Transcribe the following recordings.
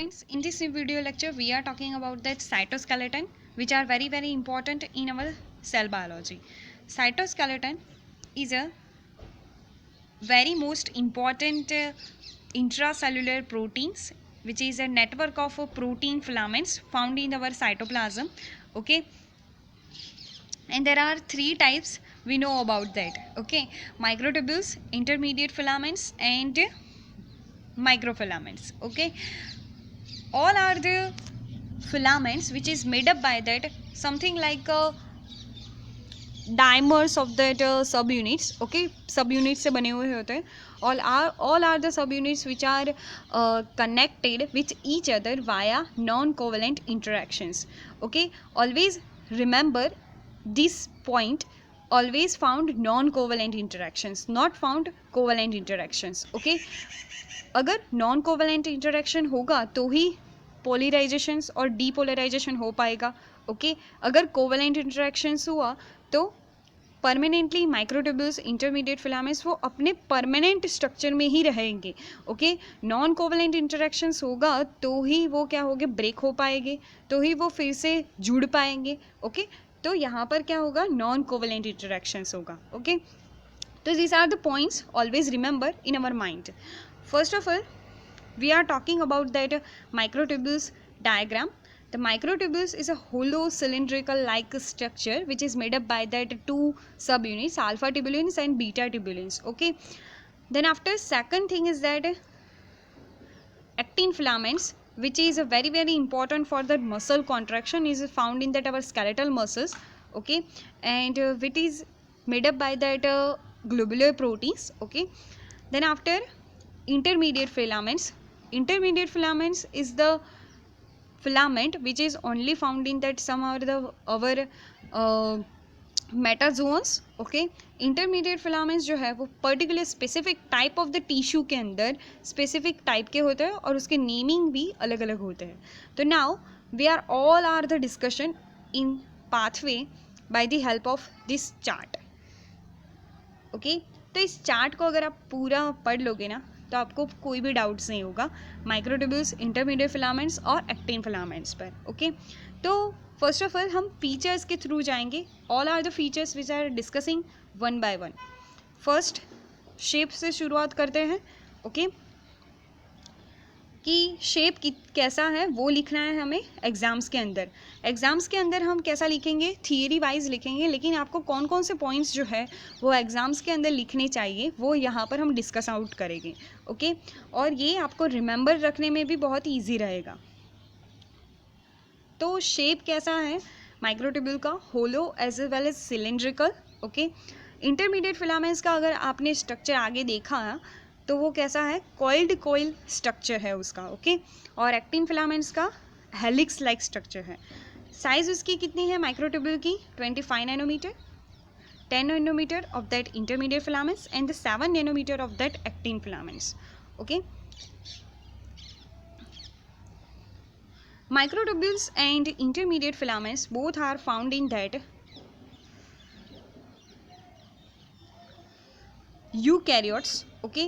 Friends, in this video lecture we are talking about that cytoskeleton, which are very important in our cell biology. Cytoskeleton is a very most important intracellular proteins, which is a network of protein filaments found in our cytoplasm. Okay, and there are three types we know about that. Okay, microtubules, intermediate filaments, and microfilaments. Okay, all are the filaments which is made up by that something like dimers of that subunits. Okay, subunits से बने हुए होते हैं. All are the subunits which are connected with each other via non-covalent interactions. Okay, always remember this point. Always found non-covalent interactions, not found covalent interactions. Okay, अगर non covalent interaction होगा तो ही पोलराइजेशंस और depolarisation हो पाएगा. Okay, अगर covalent interactions हुआ तो permanently microtubules, intermediate filaments वो अपने परमानेंट स्ट्रक्चर में ही रहेंगे. ओके, नॉन कोवेलेंट इंटरेक्शंस होगा तो ही वो क्या होंगे, ब्रेक हो पाएंगे, तो ही वो फिर से जुड़ पाएंगे. ओके, तो यहाँ पर क्या होगा, नॉन कोवेलेंट इंटरेक्शंस होगा. ओके, तो these are the points always remember in our mind. First of all, we are talking about that microtubules diagram. The microtubules is a hollow cylindrical like structure which is made up by that two subunits, alpha tubulins and beta tubulins. Okay, then after second thing is that actin filaments, which is a very important for the muscle contraction, is found in that our skeletal muscles. Okay, and which is made up by that globular proteins. Okay, then after intermediate filaments. Intermediate filaments is the filament which is only found in that some of the our metazoans. Okay, intermediate filaments जो है वो particular specific type of the tissue के अंदर specific type के होते हैं और उसके नेमिंग भी अलग अलग होते हैं. तो now we are all are the discussion in pathway by the help of this chart. Okay, तो इस चार्ट को अगर आप पूरा पढ़ लोगे ना तो आपको कोई भी डाउट्स नहीं होगा माइक्रोट्यूब्यूल्स, इंटरमीडिएट फिलामेंट्स और एक्टिन फिलामेंट्स पर. ओके, तो फर्स्ट ऑफ ऑल हम फीचर्स के थ्रू जाएंगे. All are the features which are discussing one by one. First shape से शुरुआत करते हैं. ओके, कि शेप कैसा है वो लिखना है हमें एग्ज़ाम्स के अंदर. एग्ज़ाम्स के अंदर हम कैसा लिखेंगे, थियरी वाइज लिखेंगे, लेकिन आपको कौन कौन से पॉइंट्स जो है वो एग्ज़ाम्स के अंदर लिखने चाहिए वो यहाँ पर हम डिस्कस आउट करेंगे. ओके, और ये आपको रिमेंबर रखने में भी बहुत ईजी रहेगा. तो शेप कैसा है माइक्रोट्यूब्यूल का, hollow as well as cylindrical. Okay, intermediate filaments का अगर आपने स्ट्रक्चर आगे देखा तो वो कैसा है, कॉइल्ड कोइल स्ट्रक्चर है उसका. ओके, और एक्टिन फिलामेंट्स का हेलिक्स लाइक स्ट्रक्चर है. साइज उसकी कितनी है माइक्रोट्यूब्यूल की, 25 nanometer, 10 nanometer of that intermediate filaments and the 7 nanometer of that actin filaments. Okay, microtubules and intermediate filaments both are found in that eukaryotes. Okay,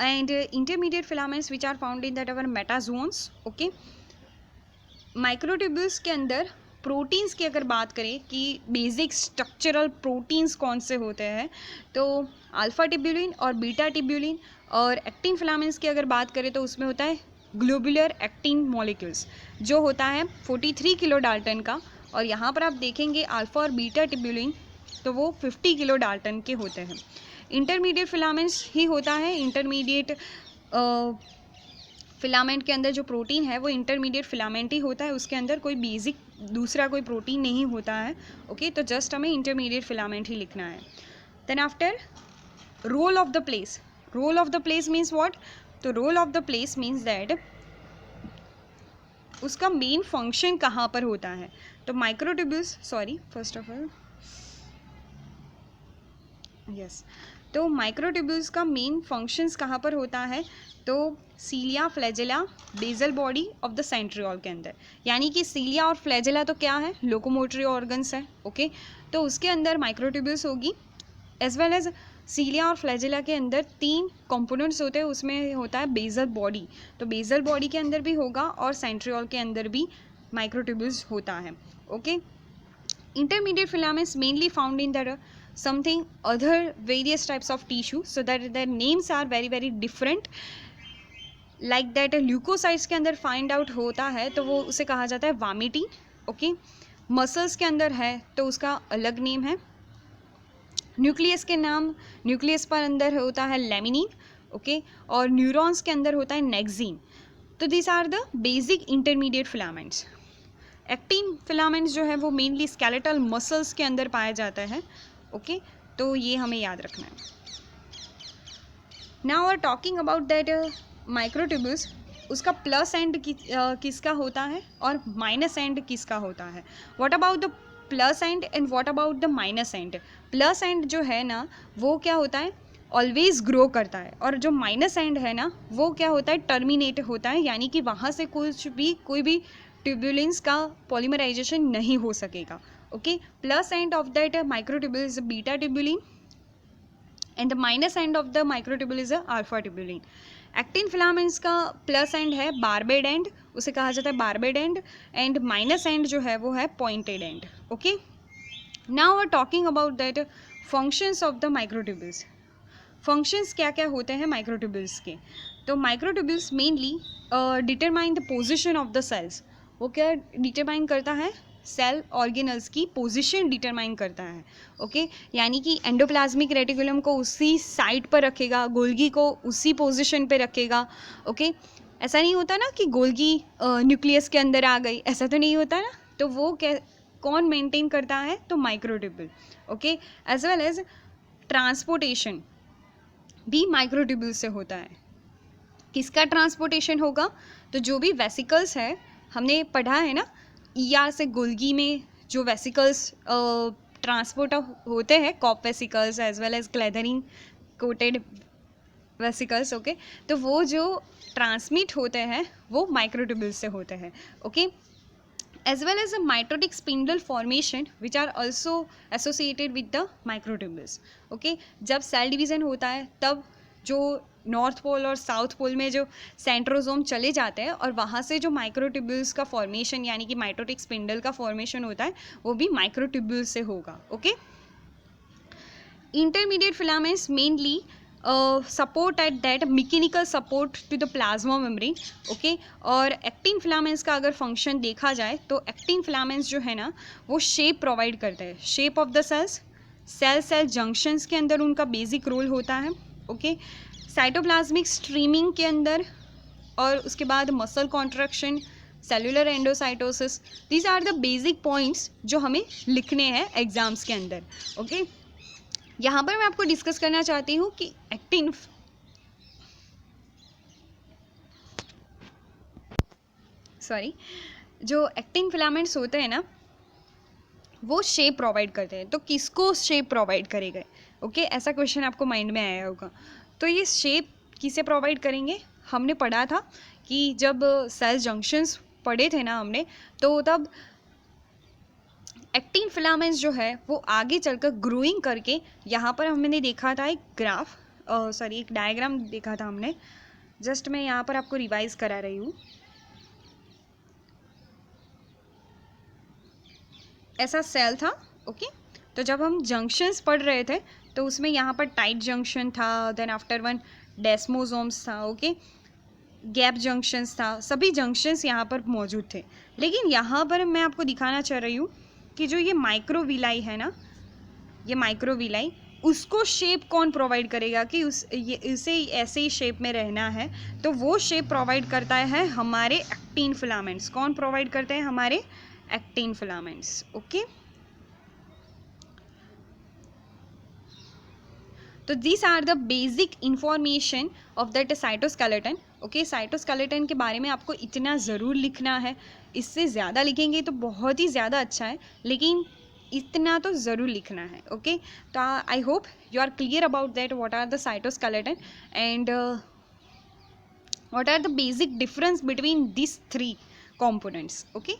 and intermediate filaments which are found in that our metazoans. Okay, microtubules के अंदर proteins की अगर बात करें कि basic structural proteins कौन से होते हैं तो अल्फा टिब्यूलिन और बीटा टिब्यूलिन. और एक्टिन फिलामेंट्स की अगर बात करें तो उसमें होता है ग्लोबुलर एक्टिन मॉलिक्यूल्स जो होता है 43 किलो डाल्टन का. और यहाँ पर आप देखेंगे अल्फा और बीटा टिब्यूलिन तो वो 50 किलो डाल्टन के होते हैं. इंटरमीडिएट फिलामेंट्स ही होता है, इंटरमीडिएट फिलामेंट के अंदर जो प्रोटीन है वो इंटरमीडिएट फिलामेंट ही होता है, उसके अंदर कोई बेसिक दूसरा कोई प्रोटीन नहीं होता है. ओके, तो जस्ट हमें इंटरमीडिएट फिलामेंट ही लिखना है. Then after role of the place. Role of the place means what, तो role of the place means that उसका मेन फंक्शन कहाँ पर होता है. तो microtubules, sorry first of all yes, तो माइक्रोट्यूब्यूल्स का मेन फंक्शंस कहाँ पर होता है तो cilia, flagella, basal body of the centriole के अंदर. यानी कि सीलिया और फ्लैजेला तो क्या है, लोकोमोटरी ऑर्गन्स है. ओके, तो उसके अंदर माइक्रोट्यूब्यूल्स होगी एज वेल एज सीलिया और फ्लैजिला के अंदर 3 कंपोनेंट्स होते हैं, उसमें होता है बेसल बॉडी, तो बेसल बॉडी के अंदर भी होगा और सेंट्रियोल के अंदर भी माइक्रोट्यूब्यूल्स होता है. Okay. Intermediate filaments mainly found in the something other various types of tissue, so that their names are very very different. Like that leukocytes के अंदर फाइंड आउट होता है तो वो उसे कहा जाता है वामिटी. ओके. मसल्स के अंदर है तो उसका अलग नेम है. न्यूक्लियस के नाम, न्यूक्लियस पर अंदर होता है लेमिनिन. ओके. और न्यूरॉन्स के अंदर होता है नेक्सिन. तो this are the basic intermediate filaments. Actin filaments जो है वो मेनली स्केलेटल मसल्स के अंदर पाया जाता है. ओके. तो ये हमें याद रखना है. Now are talking about that microtubules. उसका प्लस एंड किसका होता है और माइनस एंड किसका होता है. What about the plus end and what about the minus end. Plus end जो है ना वो क्या होता है, ऑलवेज ग्रो करता है, और जो माइनस एंड है ना वो क्या होता है, टर्मिनेट होता है, यानी कि वहाँ से कोई भी ट्यूब्यूलेंस का पॉलीमराइजेशन नहीं हो सकेगा. Okay. Plus end of that microtubule is beta tubulin and the minus end of the microtubule is alpha tubulin. Actin filaments का प्लस एंड है बारबेड एंड, उसे कहा जाता है barbed end, and minus end जो है वो है pointed end. Okay. Now are talking about that functions of the microtubules. Functions क्या क्या होते हैं माइक्रोट्यूब्यूल्स के. तो microtubules mainly determine the position of the cells. वो क्या डिटरमाइन करता है, सेल ऑर्गेनल्स की पोजीशन डिटरमाइन करता है. ओके. यानी कि एंडोप्लाज्मिक रेटिकुलम को उसी साइड पर रखेगा, गोल्गी को उसी पोजीशन पे रखेगा. ओके. ऐसा नहीं होता ना कि गोल्गी न्यूक्लियस के अंदर आ गई, ऐसा तो नहीं होता ना. तो वो कौन मेंटेन करता है, तो microtubule. Okay. As well as transportation भी माइक्रोट्यूब्यूल से होता है. किसका ट्रांसपोर्टेशन होगा, तो जो भी वेसिकल्स है, हमने पढ़ा है ना ईआर से गोल्गी में जो वेसिकल्स ट्रांसपोर्ट होते हैं, COP vesicles as well as clathrin coated vesicles. Okay. तो वो जो ट्रांसमिट होते हैं वो माइक्रोट्यूब्यूल से होते हैं. Okay. As well as a mitotic spindle formation which are also associated with the microtubules. Okay. जब सेल डिवीज़न होता है तब जो नॉर्थ पोल और साउथ पोल में जो सेंट्रोजोम चले जाते हैं और वहाँ से जो माइक्रोट्यूब्यूल्स का फॉर्मेशन यानी कि माइटोटिक स्पिंडल का फॉर्मेशन होता है वो भी माइक्रोट्यूब्यूल से होगा. Okay. Intermediate filaments mainly support at that mechanical support to the plasma membrane. Okay. और एक्टिन फिलामेंट्स का अगर फंक्शन देखा जाए तो एक्टिन फिलामेंट्स जो है ना वो शेप प्रोवाइड करते हैं, shape of the cells. Cell junctions के अंदर उनका बेसिक रोल होता है. ओके. साइटोप्लाज्मिक स्ट्रीमिंग के अंदर, और उसके बाद muscle contraction, cellular endocytosis. These are the basic points जो हमें लिखने हैं एग्जाम्स के अंदर. ओके. यहाँ पर मैं आपको डिस्कस करना चाहती हूँ कि जो एक्टिन फिलामेंट्स होते हैं ना वो शेप प्रोवाइड करते हैं. तो किसको शेप प्रोवाइड करेगा. ओके. ऐसा क्वेश्चन आपको माइंड में आया होगा. तो ये शेप किसे प्रोवाइड करेंगे, हमने पढ़ा था कि जब सेल जंक्शंस पढ़े थे ना हमने, तो तब एक्टिन फिलामेंट्स जो है वो आगे चलकर ग्रोइंग करके, यहाँ पर हमने देखा था एक एक डायग्राम देखा था हमने. जस्ट मैं यहाँ पर आपको रिवाइज करा रही हूँ. ऐसा सेल था. ओके. तो जब हम जंक्शंस पढ़ रहे थे तो उसमें यहाँ पर टाइट जंक्शन था, देन आफ्टर वन डेस्मोसोम्स था. ओके. गैप जंक्शंस था, सभी जंक्शंस यहाँ पर मौजूद थे. लेकिन यहाँ पर मैं आपको दिखाना चाह रही हूँ कि जो ये माइक्रोविलाई है ना, ये माइक्रोविलाई, उसको शेप कौन प्रोवाइड करेगा कि इसे ऐसे ही शेप में रहना है. तो वो शेप प्रोवाइड करता है हमारे एक्टिन फिलामेंट्स. कौन प्रोवाइड करते हैं, हमारे एक्टिन फिलामेंट्स. ओके. तो this are the basic information of that cytoskeleton. Okay. Cytoskeleton के बारे में आपको इतना ज़रूर लिखना है. इससे ज़्यादा लिखेंगे तो बहुत ही ज़्यादा अच्छा है, लेकिन इतना तो ज़रूर लिखना है. ओके. तो I hope you are clear about that what are the cytoskeleton and what are the basic difference between this 3 components. Okay.